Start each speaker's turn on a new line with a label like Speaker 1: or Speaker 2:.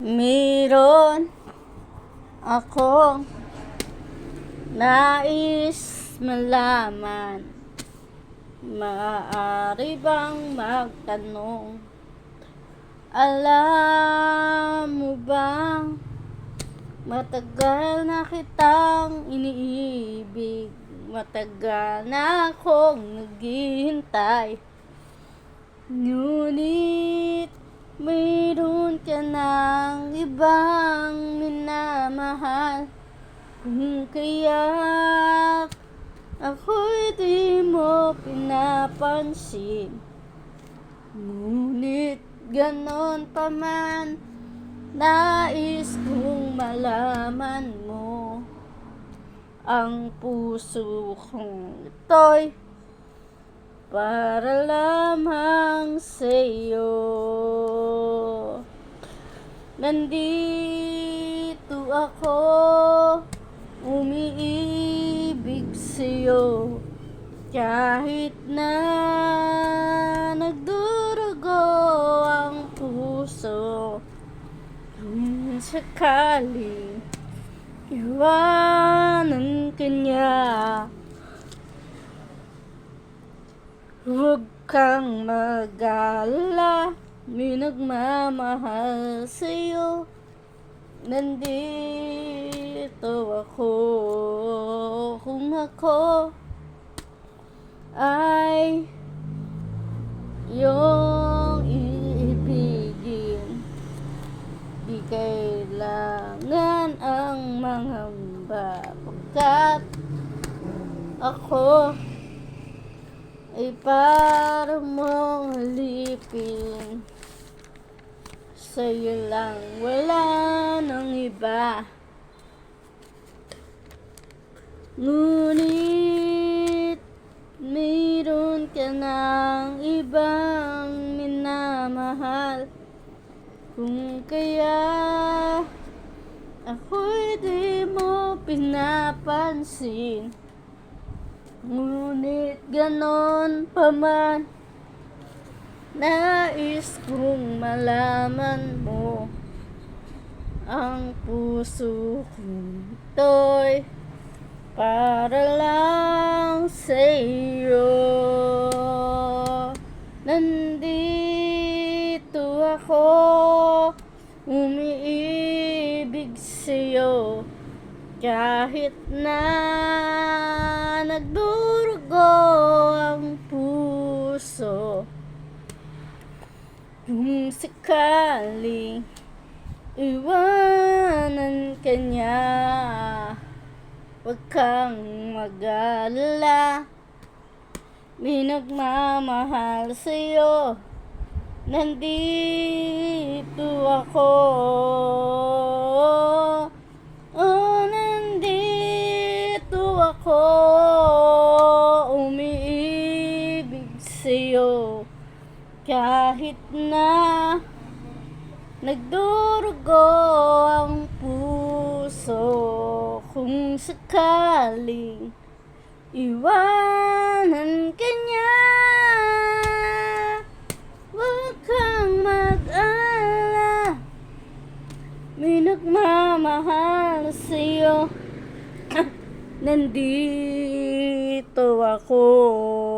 Speaker 1: Meron akong nais malaman. Maaari bang magtanong? Alam mo bang matagal na kitang iniibig? Matagal na akong naghihintay. Ngunit mayroon ka ng ibang minamahal. Kung kaya ako'y di mo pinapansin. Ngunit ganon pa man, nais kong malaman mo. Ang puso kong ito'y para lamang sa'yo. Nandito ako, umiibig sa'yo. Kahit na nagdurugo ang puso, kung sakaling iwanan ka niya, huwag kang mag-alala, may nagmamahal sa'yo. Nandito ako kung ako ay iyong iibigin. Di kailangan ang mangamba, pagkat ako ay para mong halipin. Sa'yo lang, wala nang iba. Ngunit mayroon ka ng ibang minamahal. Kung kaya ako'y di mo pinapansin. Ngunit ganon pa man, nais kong malaman mo. Ang puso kong ito'y para lang sa'yo. Nandito ako, umiibig sa'yo. Kahit na nagdurugo ang puso, kung sakaling iwanan ka niya, huwag kang mag-alala, may nagmamahal sa'yo. Nandito ako, ako, umiibig sa'yo. Kahit na nagdurugo ang puso, kung sakaling iwanan ka niya, huwag kang mag-alala, may nagmamahal sa'yo. Nandito ako.